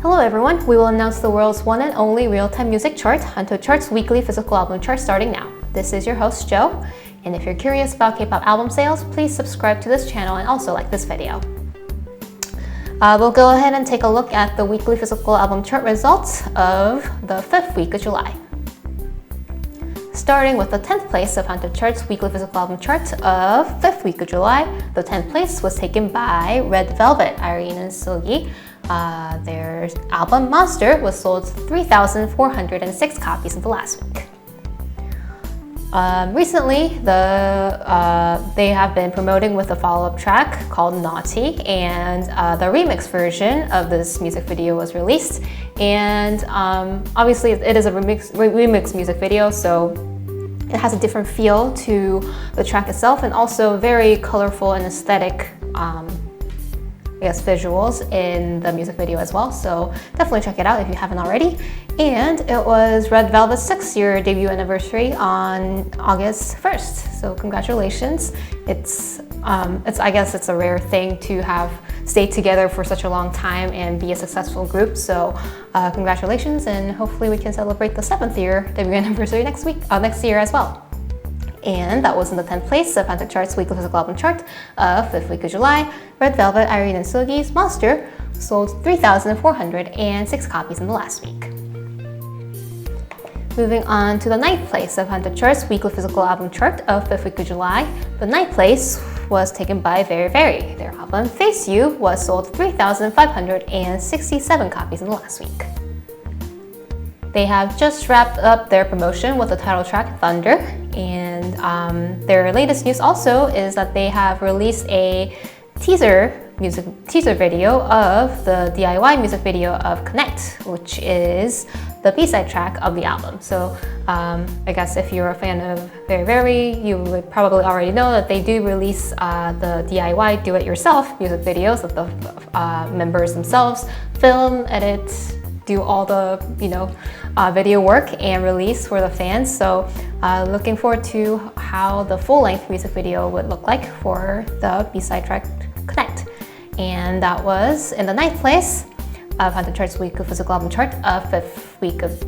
Hello everyone, we will announce the world's one and only real-time music chart, HANTEO Chart's weekly physical album chart starting now. This is your host, Joe, and if you're curious about K-pop album sales, please subscribe to this channel and also like this video. We'll go ahead and take a look at the weekly physical album chart results of the 5th week of July. Starting with the 10th place of HANTEO Chart's weekly physical album chart of 5th week of July, the 10th place was taken by Red Velvet, Irene and Seulgi. Their album Monster was sold 3,406 copies in the last week. Recently, they have been promoting with a follow-up track called Naughty, and the remix version of this music video was released. And obviously, it is a remix music video, so it has a different feel to the track itself, and also very colorful and aesthetic visuals in the music video as well, so definitely check it out if you haven't already. And it was Red Velvet's 6-year debut anniversary on August 1st, so congratulations. I guess it's a rare thing to have stayed together for such a long time and be a successful group, so congratulations, and hopefully we can celebrate the 7th year debut anniversary next year as well. And that was in the 10th place of HANTEO Chart's weekly physical album chart of 5th week of July. Red Velvet, Irene and Seulgi's Monster sold 3,406 copies in the last week. Moving on to the 9th place of HANTEO Chart's weekly physical album chart of 5th week of July. The 9th place was taken by Very Very. Their album Face You was sold 3,567 copies in the last week. They have just wrapped up their promotion with the title track Thunder, and their latest news also is that they have released a teaser video of the DIY music video of Connect, which is the B-side track of the album. So I guess if you're a fan of Very Very, you would probably already know that they do release the DIY do-it-yourself music videos that the members themselves film, edit, do all the video work and release for the fans. So looking forward to how the full-length music video would look like for the B-side track Connect. And that was in the 9th place of HANTEO Chart's weekly physical album chart of 5th week of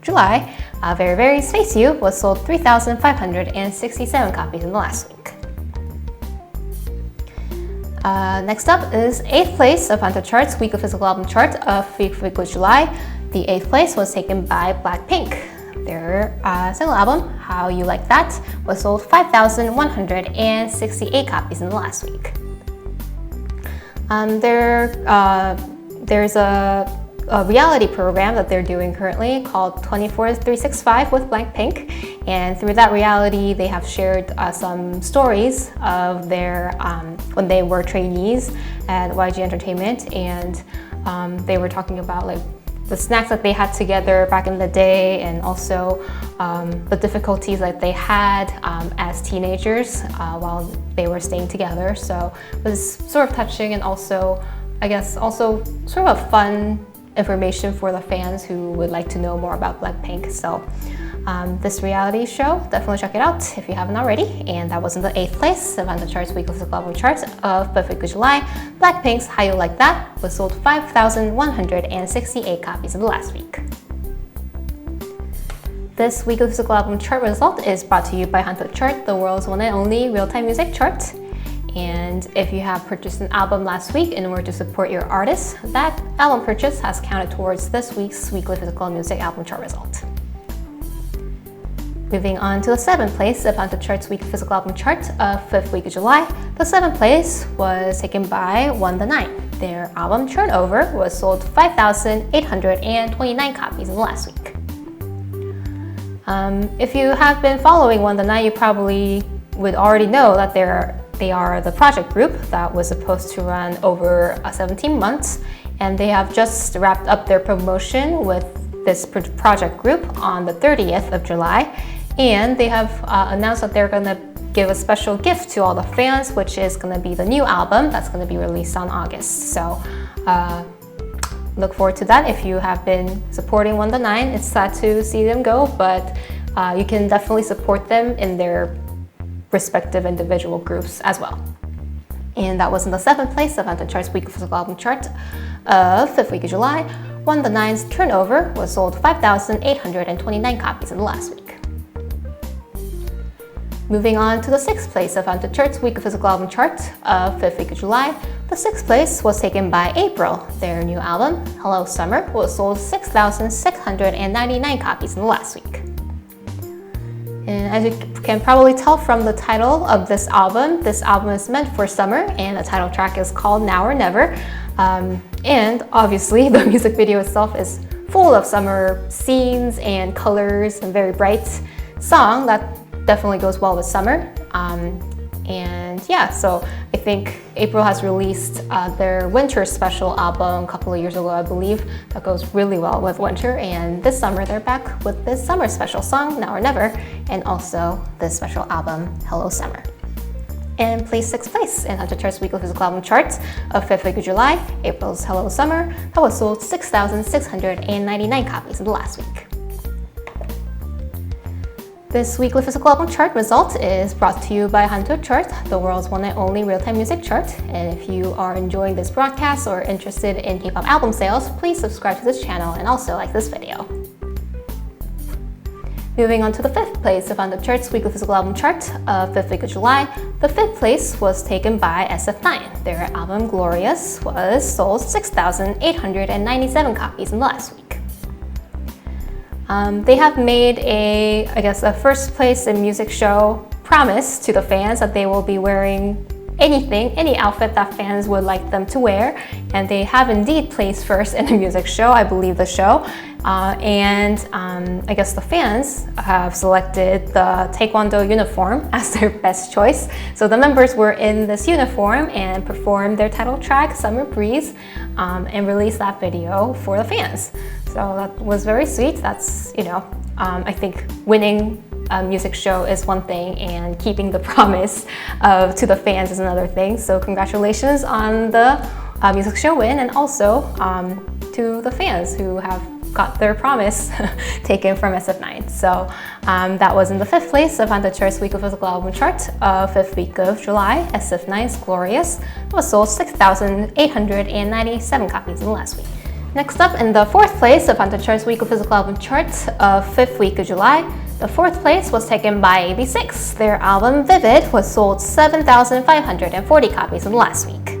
July. Very Very's Face You was sold 3,567 copies in the last week. Next up is 8th place of HANTEO Chart's weekly physical album chart of 5th week of July. The 8th place was taken by Blackpink. Their single album, How You Like That, was sold 5,168 copies in the last week. There's a reality program that they're doing currently called 24/365 with Blackpink, and through that reality they have shared some stories of their when they were trainees at YG Entertainment, and they were talking about like the snacks that they had together back in the day, and also the difficulties that they had as teenagers while they were staying together. So it was sort of touching, and also I guess also sort of a fun information for the fans who would like to know more about Blackpink. So this reality show, definitely check it out if you haven't already. And that was in the 8th place of HANTEO Chart's weekly physical album chart of 5th week of July. Blackpink's How You Like That was sold 5,168 copies in the last week. This weekly physical album chart result is brought to you by HANTEO Chart, the world's one and only real-time music chart. And if you have purchased an album last week in order to support your artist, that album purchase has counted towards this week's weekly physical music album chart result. Moving on to the 7th place of HANTEO Chart's weekly physical album chart of 5th week of July. The 7th place was taken by One The Nine. Their album Turnover was sold 5,829 copies in the last week. If you have been following One The Nine, you probably would already know that they are the project group that was supposed to run over 17 months, and they have just wrapped up their promotion with this project group on the 30th of July, and they have announced that they're going to give a special gift to all the fans, which is going to be the new album that's going to be released on August. So look forward to that. If you have been supporting One The Nine, it's sad to see them go, but you can definitely support them in their respective individual groups as well. and that was in the 7th place of HANTEO Chart's weekly physical album chart of 5th week of July. 1-9's Turnover was sold 5,829 copies in the last week. Moving on to the 6th place of HANTEO Chart's weekly physical album chart of 5th week of July. The 6th place was taken by April. Their new album, Hello Summer, was sold 6,699 copies in the last week. And as you can probably tell from the title of this album is meant for summer, and the title track is called Now or Never. And obviously the music video itself is full of summer scenes and colors and very bright song that definitely goes well with summer. And yeah, so I think April has released their winter special album a couple of years ago, I believe, that goes really well with winter. And this summer they're back with this summer special song, Now or Never, and also this special album, Hello Summer. And placed 6th place in HANTEO Chart's weekly physical album chart of 5th week of July, April's Hello Summer, that was sold 6,699 copies in the last week. This weekly physical album chart result is brought to you by HANTEO Chart, the world's one and only real-time music chart. And if you are enjoying this broadcast or interested in K-pop album sales, please subscribe to this channel and also like this video. Moving on to the 5th place of HANTEO Chart's weekly physical album chart of 5th week of July, the 5th place was taken by SF9. Their album Glorious was sold 6,897 copies in the last week. They have made a first place in music show promise to the fans that they will be wearing any outfit that fans would like them to wear, and they have indeed placed first in the music show, I believe the show, and I guess the fans have selected the Taekwondo uniform as their best choice. So the members were in this uniform and performed their title track, Summer Breeze, and released that video for the fans. So that was very sweet. That's, I think winning a music show is one thing and keeping the promise to the fans is another thing. So congratulations on the music show win, and also to the fans who have got their promise taken from SF9. So that was in the 5th place of HANTEO Chart's weekly physical album chart of 5th week of July. SF9's Glorious was sold 6,897 copies in the last week. Next up, in the 4th place of HANTEO Chart's weekly physical album chart of 5th week of July, the 4th place was taken by AB6. Their album Vivid was sold 7,540 copies in the last week.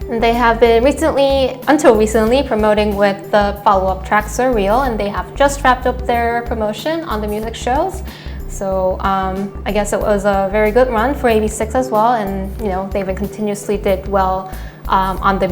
And they have been until recently, promoting with the follow-up track Surreal, and they have just wrapped up their promotion on the music shows. So I guess it was a very good run for AB6 as well, and they've been continuously did well on the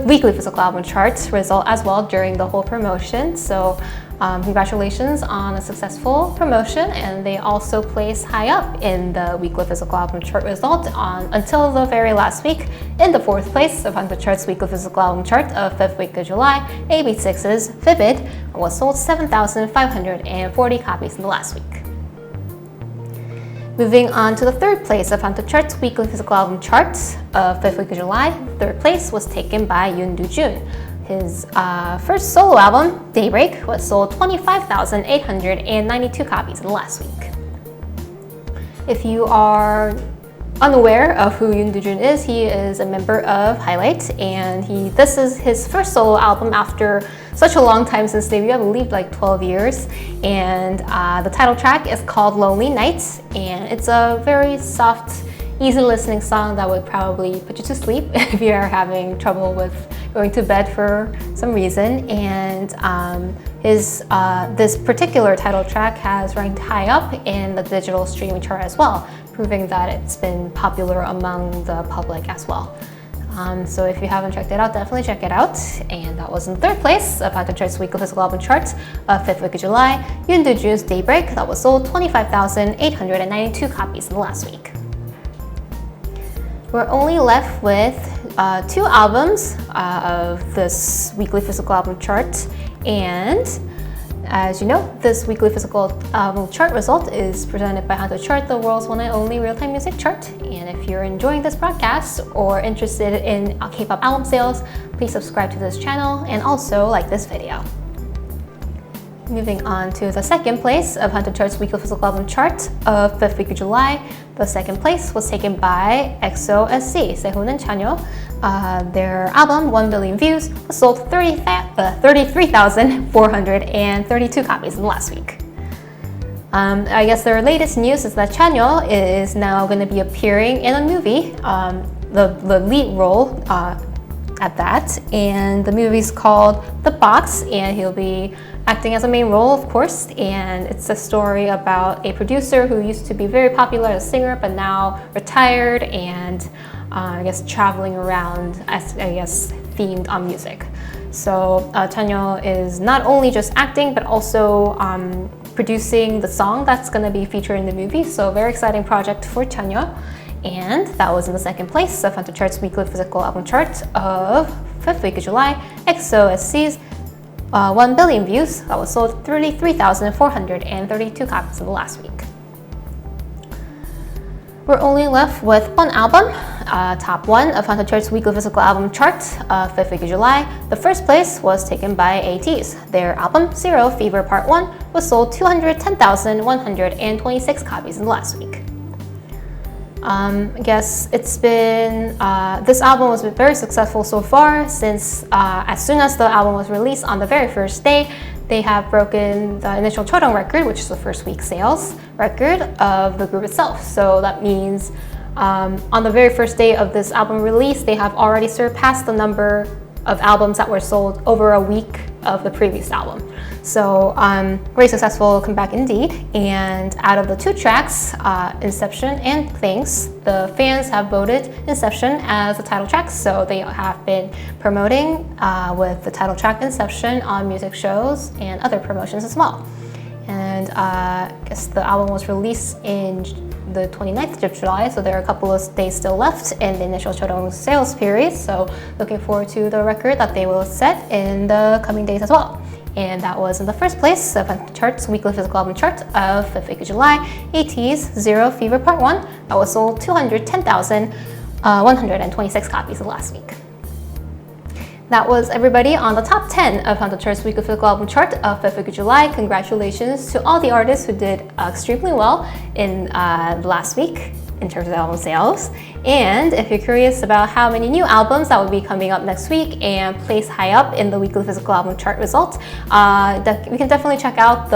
weekly physical album charts result as well during the whole promotion. So congratulations on a successful promotion, and they also placed high up in the weekly physical album chart result until the very last week. In the 4th place of HANTEO Chart's weekly physical album chart of 5th week of July, AB6's Vivid was sold 7,540 copies in the last week. Moving on to the 3rd place of HANTEO Chart's weekly physical album chart of 5th week of July, the 3rd place was taken by Yoon Do-jun. His first solo album, Daybreak, was sold 25,892 copies in the last week. If you are unaware of who Yoon Do-jun is, he is a member of Highlight, and this is his first solo album after such a long time since debut, I believe like 12 years. And the title track is called Lonely Nights, and it's a very soft, easy listening song that would probably put you to sleep if you are having trouble with going to bed for some reason. And this particular title track has ranked high up in the digital streaming chart as well, proving that it's been popular among the public as well. So if you haven't checked it out, definitely check it out. And that was in 3rd place of HANTEO Chart's weekly physical album chart of 5th week of July, Yoon Do-jun's Daybreak, that was sold 25,892 copies in the last week. We're only left with 2 albums of this weekly physical album chart, and as you know, this weekly physical album chart result is presented by HANTEO Chart, the world's one and only real-time music chart. And if you're enjoying this broadcast or interested in K-pop album sales, please subscribe to this channel and also like this video. Moving on to the 2nd place of HANTEO Chart's weekly physical album chart of 5th week of July, The second place was taken by EXO-SC, Sehun and Chanyeol. Their album, 1 Billion Views, was sold 33,432 copies in the last week. I guess their latest news is that Chanyeol is now going to be appearing in a movie, the lead role at that, and the movie's called The Box, and he'll be acting as a main role, of course, and it's a story about a producer who used to be very popular as a singer but now retired and I guess traveling around as, I guess, themed on music. So Chanyeol is not only just acting but also producing the song that's going to be featured in the movie, so very exciting project for Chanyeol. And that was in the second place of HANTEO Chart's weekly physical album chart of 5th week of July. EXO-SC's 1 billion views, that was sold 33,432 copies in the last week. We're only left with one album, top 1 of HANTEO Chart's weekly physical album chart of 5th week of July. The first place was taken by ATEEZ. Their album, Zero Fever Part 1, was sold 210,126 copies in the last week. I guess it's been, this album has been very successful so far since as soon as the album was released on the very first day, they have broken the initial Chodong record, which is the first week sales record of the group itself. So that means on the very first day of this album release, they have already surpassed the number of albums that were sold over a week of the previous album. So very successful comeback indeed. And out of the 2 tracks, Inception and Thanks, the fans have voted Inception as the title track. So they have been promoting with the title track Inception on music shows and other promotions as well. And I guess the album was released in the 29th of July, so there are a couple of days still left in the initial Chodong sales period. So looking forward to the record that they will set in the coming days as well. And that was in the first place of HANTEO Chart's weekly physical album chart of 5th week of July, ATEEZ Zero Fever Part 1, that was sold 210,126 copies in the last week. That was everybody on the top 10 of HANTEO Chart's weekly physical album chart of 5th week of July. Congratulations to all the artists who did extremely well in the last week in terms of album sales. And if you're curious about how many new albums that will be coming up next week and placed high up in the weekly physical album chart results, we can definitely check out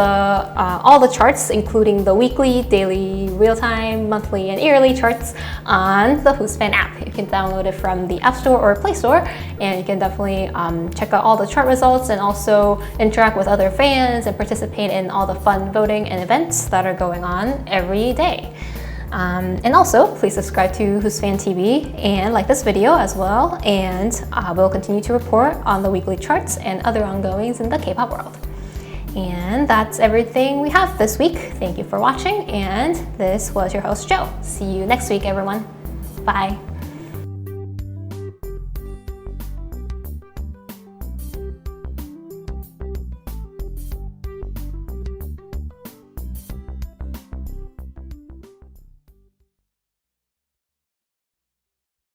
all the charts, including the weekly, daily, real-time, monthly, and yearly charts on the WhosFan app. You can download it from the App Store or Play Store, and you can definitely check out all the chart results and also interact with other fans and participate in all the fun voting and events that are going on every day. And also, please subscribe to WhosfanTV and like this video as well, and we'll continue to report on the weekly charts and other ongoings in the K-pop world. And that's everything we have this week. Thank you for watching, and this was your host, Jo. See you next week, everyone. Bye.